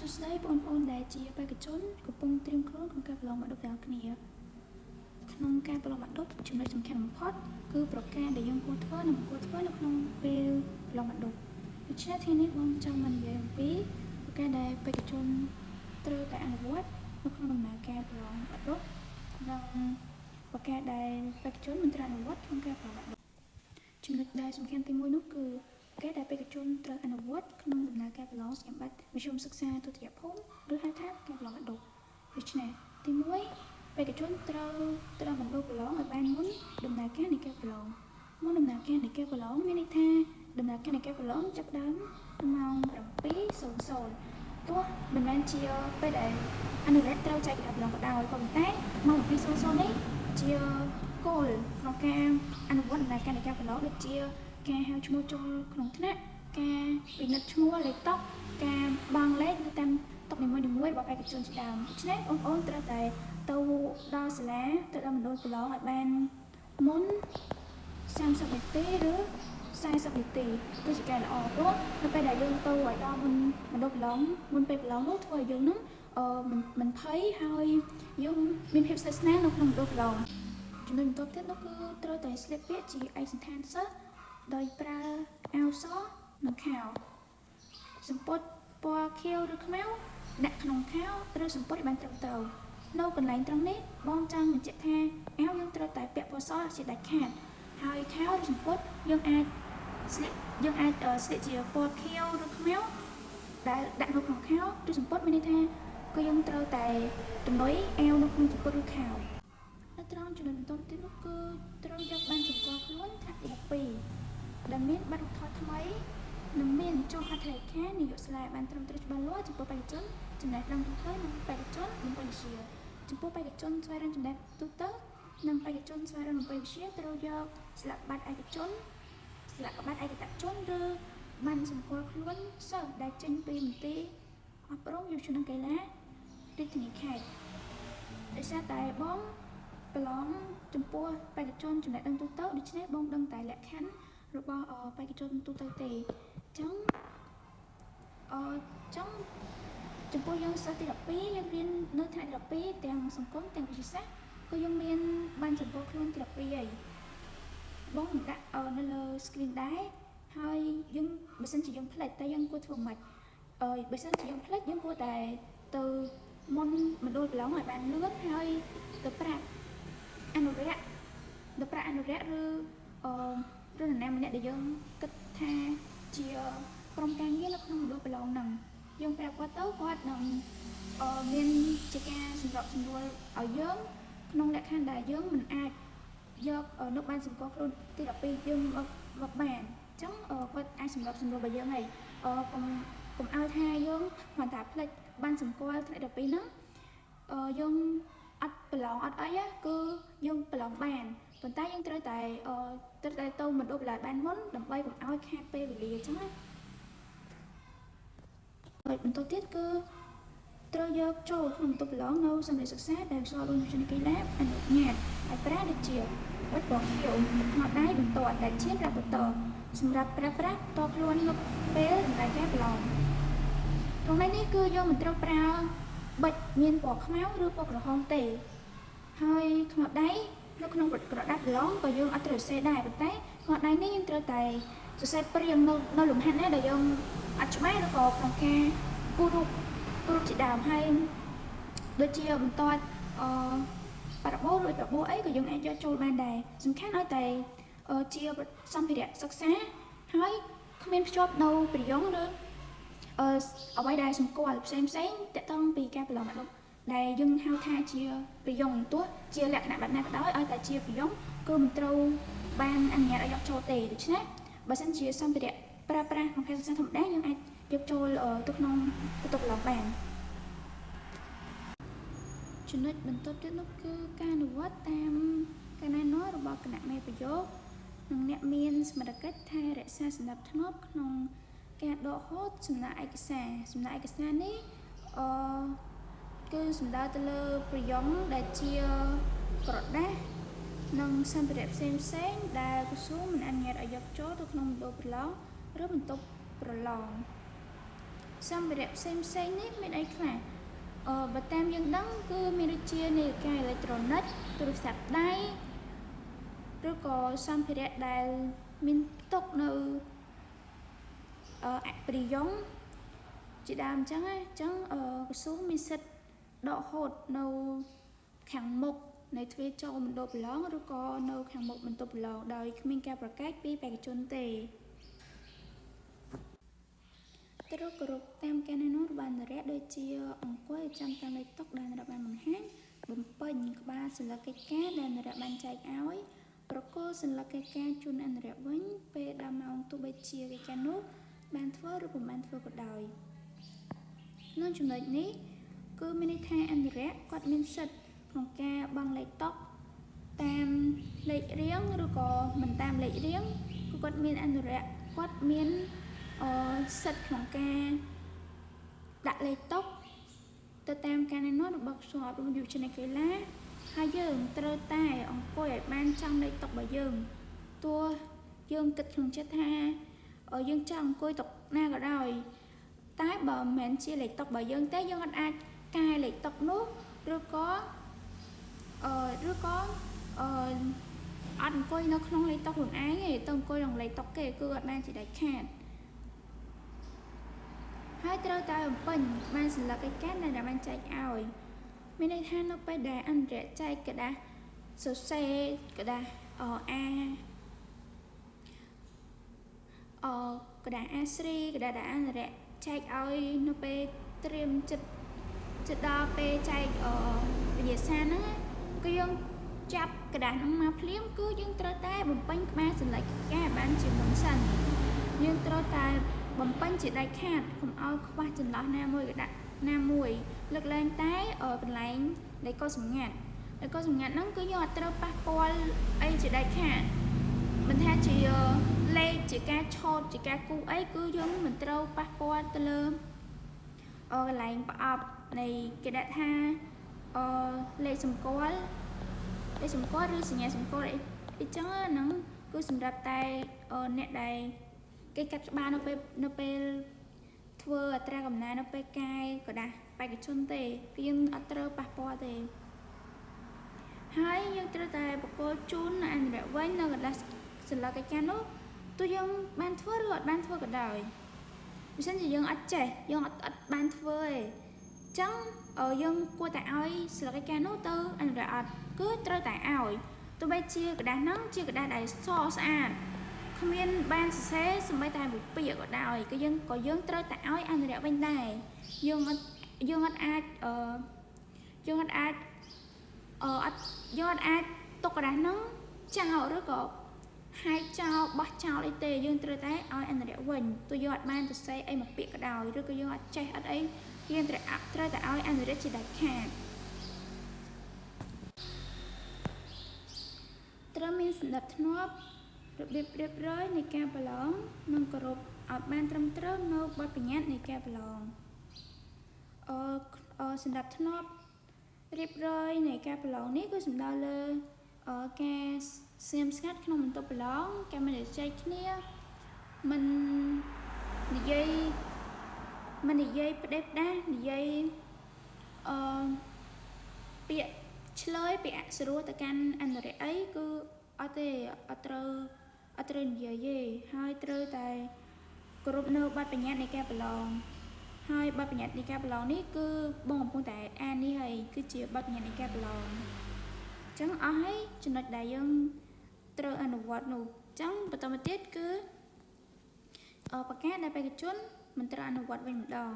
សួស្តីបងប្អូនដែលជាបេក្ខជនកំពុងត្រៀមខ្លួនក្នុងការប្រឡងបាក់ឌុបទាំងគ្នាក្នុងការប្រឡងបាក់ឌុបចំណុចសំខាន់បំផុតគឺប្រការដែលយើងគួរធ្វើនិងមិនគួរធ្វើនៅក្នុងពេលប្រឡងបាក់ឌុបដូច្នេះថ្ងៃនេះបងចង់មកនិយាយអំពីប្រការដែលបេក្ខជនត្រូវតែអនុវត្តនៅក្នុងដំណើរការប្រឡងបាក់ឌុបនិងប្រការដែលបេក្ខជនមិនត្រូវអនុវត្តក្នុងការប្រឡងបាក់ឌុបចំណុចដែលសំខាន់ទី1នោះគឺការដែលបេក្ខជនត្រូវអនុវត្តក្នុងដំណើរការប្រឡងសញ្ញាបត្រមធ្យមសិក្សាទុតិយភូមិឬហៅថាការប្រឡងបាក់ឌុបដូច្នេះទី1បេក្ខជនត្រូវបណ្ដុះប្រឡងឲ្យបានមុនដំណើរការនៃការប្រឡងមុនដំណើរការនៃការប្រឡងមានន័យថាដំណើរការនៃការប្រឡងចាប់ផ្ដើមម៉ោង 7:00 ទោះមិនមែនជាពេលដែលអនុរដ្ឋត្រូវចែកការប្រឡងក៏ដោយក៏ប៉ុន្តែម៉ោង 7:00 នេះជាគោលក្នុងការអនុវត្តដំណើរការនៃការប្រឡងដូចជាការហៅឈ្មោះចូលក្នុងថ្នាក់ការពិនិត្យឈ្មោះលេខតុការបង់លេខនៅតាមតុនីមួយៗរបស់បេក្ខជនជាដើមដូច្នេះបងប្អូនត្រូវតែទៅដល់សាលាទៅដល់មណ្ឌលប្រឡងឲ្យបានមុន30នាទីឬ40នាទីគឺជាការល្អព្រោះនៅពេលដែលយើងទៅឲ្យដល់មុនមណ្ឌលប្រឡងមុនពេលប្រឡងនោះធ្វើឲ្យយើងនឹងមិនភ័យហើយយើងមានភាពស្និទ្ធស្នាលនៅក្នុងមណ្ឌលប្រឡងចំណុចបន្ទាប់ទៀតនោះគឺត្រូវតែស្លៀកពាក់ជាឯកសណ្ឋានសិស្សដោយប្រើអាវសនិងខោសំពត់ពណ៌ខៀវឬខ្មៅដាក់ក្នុងខោឬសំពត់ឲ្យបានត្រឹមត្រូវនៅកន្លែងត្រង់នេះបងចង់បញ្ជាក់ថាអាវយើងត្រូវតែពាក់ពណ៌សជាដាច់ខាតហើយខោឬសំពត់យើងអាចស្លៀកជាពណ៌ខៀវឬខ្មៅដែលដាក់នៅក្នុងខោឬសំពត់មានន័យថាគឺយើងត្រូវតែទំនុយអាវនៅក្នុងសំពត់ឬខោនៅត្រង់ចំណុចបន្ទាប់ទៀតនោះគឺត្រូវយកបានសម្គាល់ខ្លួនថ្នាក់ទី12ដែលមានប័ណ្ណឧទ្ធរណ៍ថ្មីនិងមានចុះហត្ថលេខានាយកសាលាបានត្រឹមត្រូវច្បាស់លាស់ចំពោះបេក្ខជនចំណេះដឹងទូទៅនិងបេក្ខជនបំពេញវិជ្ជាចំពោះបេក្ខជនស្វែងរកចំណេះទូទៅនិងបេក្ខជនស្វែងរកបំពេញវិជ្ជាត្រូវយកស្លាកប័ណ្ណឯកជនស្លាកប័ណ្ណឯកតជនឬប័ណ្ណសម្គាល់ខ្លួនសិស្សដែលចេញពីមន្ទីរអប់រំយុវជននិងកីឡារាជធានីខេត្តដោយសារតែបងប្រឡងចំពោះបេក្ខជនចំណេះដឹងទូទៅដូច្នេះបងដឹងតែលក្ខខណ្ឌរបស់បេក្ខជនទូទៅទេអញ្ចឹងចំពោះយើងសិស្សទី12យើងរៀននៅថ្នាក់ទី12ទាំងសង្គមទាំងវិទ្យាសាស្ត្រគឺយើងមានបានសម្គាល់ខ្លួនទី12ហើយបងនឹងដាក់នៅលើ screen ដែរហើយយើងបើសិនជាយើងផ្លេចតែយើងគួរធ្វើម៉េចបើសិនជាយើងផ្លេចយើងគួរតែទៅមុនមណ្ឌលប្រឡងឲ្យបានលឿនហើយទៅប្រាប់អនុរិយឬនរណាម្នាក់ដែលយើងគិតថាជាក្រុមការងារនៅក្នុងមណ្ឌលប្រឡងហ្នឹងយើងប្រាប់គាត់ទៅគាត់នឹងមានជាការសម្របសម្រួលឲ្យយើងក្នុងលក្ខខណ្ឌដែលយើងមិនអាចយកនៅបានសម្គាល់ខ្លួនទី12យើងមកបានអញ្ចឹងគាត់អាចសម្របសម្រួលរបស់យើងហើយកុំឲ្យថាយើងគ្រាន់តែផ្លេចបានសម្គាល់ថ្នាក់12ហ្នឹងយើងអត់ប្រឡងអត់អីគឺយើងប្រឡងបានប៉ុន្តែយើងត្រូវតែទៅមណ្ឌលប្រឡងបានមុនដើម្បីកុំឲ្យខាតពេលវេលាអញ្ចឹងណាហើយបន្ទាប់ទៀតគឺត្រូវយកចូលក្នុងបន្ទប់ប្រឡងនៅសម្ភារៈសិក្សាដែលវិទ្យាល័យយុវជនកីឡាអនុញ្ញាតឲ្យប្រើដូចជាបិទពណ៌ខៀវថ្មដៃបន្ទាត់ដែលឈានរ៉ាប់តសម្រាប់ប្រើប្រាស់តខ្លួននៅពេលដំណើរការប្រឡងក្នុងនេះគឺយើងមិនត្រូវប្រើបិទមានពណ៌ខ្មៅឬពណ៌ក្រហមទេហើយថ្មដៃនៅក្នុងក្រដាស់ប្រឡងក៏យើងអត់ត្រូវសរសេរដែរប៉ុន្តែថ្មដៃនេះយើងត្រូវតែសរសេរព្រាងនៅលំហាត់ណាដែលយើងអត់ច្បាស់ឬក៏ក្នុងការគូររូបជាដើមហើយដូចជាបន្ទាត់បរិបូរឬបបោអីក៏យើងអាចយកចូលបានដែរសំខាន់ឲ្យតែជាសម្ភារៈសិក្សាហើយគ្មានភ្ជាប់នៅប្រយោគឬអ្វីដែលសម្គាល់ផ្សេងតាក់ទងពីការប្រឡងបាក់ឌុបដែលយើងហៅថាជាប្រយោគទោះជាលក្ខណៈបែបណាក៏ដោយឲ្យតែជាប្រយោគគឺមិនត្រូវបានអនុញ្ញាតឲ្យយកចូលទេដូច្នេះបើសិនជាសម្ភារៈប្រើប្រាស់ក្នុងការសិក្សាធម្មតាយើងអាចយកចូលទៅក្នុងបន្ទប់ប្រឡងបានចំណុចបន្ទាប់ទៀតនោះគឺការអនុវត្តតាមការណែនាំរបស់គណៈមេប្រយោគនិងអ្នកមានសមត្ថកិច្ចថែរក្សាសណ្ដាប់ធ្នាប់ក្នុងការដកហូតសំណាក់ឯកសារនេះគឺសំដៅទៅលើប្រយោគដែលជាក្រដាស់និងសម្ភារៈផ្សេងដែលក្រសួងមិនអនុញ្ញាតឲ្យយកចូលទៅក្នុងមណ្ឌលប្រឡងឬបន្ទប់ប្រឡង សម្ភារៈផ្សេងនេះមានអីខ្លះបើតាមយើងដឹងគឺមានដូចជានាឡិកាអេឡិចត្រូនិកទូរស័ព្ទដៃឬក៏សម្ភារៈដែលមានផ្ទុកនៅអប្រិយងជាដើមអញ្ចឹងក្រសួងមានសិទ្ធិដកហូតនៅខាងមុខនៃទ្វារចូលមណ្ឌលប្រឡងឬក៏នៅខាងមុខបន្ទប់ប្រឡងដោយគ្មានការប្រកែកពីបេក្ខជនទេត្រូវគោរពតាមការណែនាំរបស់អន្តរជាតិដូចជាអង្គុយចាំតាមលេខតុដែលអន្តរជាតិបានបង្ហាញបំពេញក្បាលសញ្ញាកិច្ចការដែលអន្តរជាតិបានចែកឲ្យប្រគល់សញ្ញាកិច្ចការជូនអន្តរជាតិវិញពេលដល់ម៉ោងទោះបីជាកិច្ចការនោះបានធ្វើឬពុំបានធ្វើក៏ដោយនៅចំណុចនេះគឺមានន័យថាអន្តរជាតិគាត់មានសិទ្ធិក្នុងការបង់លេខតុតាមលេខរៀងឬក៏មិនតាមលេខរៀងគឺគាត់មានអន្តរជាតិគាត់មានសិទ្ធិក្នុងការដាក់លេខតុទៅតាមការណែនាំរបស់ក្រសួងអប់រំយុវជននិងកីឡាហើយយើងត្រូវតែអង្គុយឲ្យបានចំលេខតុរបស់យើងទោះយើងគិតក្នុងចិត្តថាយើងចង់អង្គុយតុណាក៏ដោយតែបើមិនមែនជាលេខតុរបស់យើងទេយើងអាចកែលេខតុនោះឬក៏អត់អង្គុយនៅក្នុងលេខតុខ្លួនឯងទេទៅអង្គុយក្នុងលេខតុគេគឺអត់បានជាដាច់ខាតហើយត្រូវតែបំពេញបានសញ្ញាកិច្ចការដែលបានចែកឲ្យមានន័យថានៅពេលដែលអន្តរជាតិចែកกระดาษសរសេរกระดาษกระดาษ A3 กระดาษដែលអន្តរជាតិចែកឲ្យនៅពេលត្រៀមចិត្តដល់ពេលចែកវិញ្ញាសាហ្នឹងគឺយើងចាប់กระดาษហ្នឹងមកភ្លាមគឺយើងត្រូវតែបំពេញក្បាលសញ្ញាកិច្ចការបានជាមុនសិនយើងត្រូវតែបំពេញជាដាច់ខាតកុំឲ្យខ្វះចន្លោះណាមួយលើកឡើងតែកន្លែងលេខកូដសម្ងាត់ហ្នឹងគឺយើងអត់ត្រូវប៉ះពាល់អីជាដាច់ខាតមិនថាជាលេខជាការឆោតជាការគូអីគឺយើងមិនត្រូវប៉ះពាល់ទៅលើកន្លែងប្រអប់នៃគេដាក់ថាលេខសម្គាល់ឬសញ្ញាសម្គាល់អីចឹងហ្នឹងគឺសម្រាប់តែអ្នកដែលគេកាត់ច្បារនៅពេលធ្វើអត្រាកំណែនៅពេលកាយកระดาษបេក្ខជនទេគឺយើងអត់ត្រូវប៉ះពាល់ទេហើយយើងត្រូវតែបកគោជូនអន្តរជាតិវិញនៅកระดาษសញ្ញាកិច្ចការនោះទោះយើងបានធ្វើឬអត់បានធ្វើក៏ដោយបើមិនជាយើងអត់ចេះយើងអត់បានធ្វើទេអញ្ចឹងយើងគួរតែឲ្យសញ្ញាកិច្ចការនោះទៅអន្តរជាតិអត់គឺត្រូវតែឲ្យទោះបីជាกระดาษហ្នឹងជាกระดาษដែលសស្អាតគ្មានបានសរសេរសម្បីតែមួយពាក្យក៏ដោយគឺយើងត្រូវតែឲ្យអន្តរជាតិវិញដែរយើងអត់អាចទុកกระดาษហ្នឹងចោលឬក៏ហាយចោលបោះចោលអីទេយើងត្រូវតែឲ្យអន្តរជាតិវិញទោះយើងអត់បានសរសេរអីមួយពាក្យក៏ដោយឬក៏យើងអត់ចេះអត់អីយើងត្រូវតែឲ្យអន្តរជាតិជាដាច់ខាតត្រូវមានសណ្ដាប់ធ្នាប់របៀបរៀបរយនៃការប្រឡងនិងគោរពឲ្យបានត្រឹមត្រូវនៅបទបញ្ញត្តិនៃការប្រឡងសណ្ដាប់ធ្នាប់រៀបរយនៃការប្រឡងនេះគឺសំដៅលើការស្ងៀមស្ងាត់ក្នុងបន្ទប់ប្រឡងការមិនជជែកគ្នាមិននិយាយផ្ដេសផ្ដាសនិយាយពាក្យឆ្លើយពាក្យអសុរោះទៅកាន់អន្តរជាតិអីគឺអត់ទេអត់ត្រូវនិយាយទេហើយត្រូវតែគោរពនៅបទបញ្ញត្តិនៃការប្រឡងហើយបទបញ្ញត្តិនៃការប្រឡងនេះគឺបងកំពុងតែអាននេះហើយគឺជាបទបញ្ញត្តិនៃការប្រឡងអញ្ចឹងអស់ហើយចំណុចដែលយើងត្រូវអនុវត្តនោះអញ្ចឹងបន្តមកទៀតគឺប្រកាសដែលបេក្ខជនមិនត្រូវអនុវត្តវិញម្ដង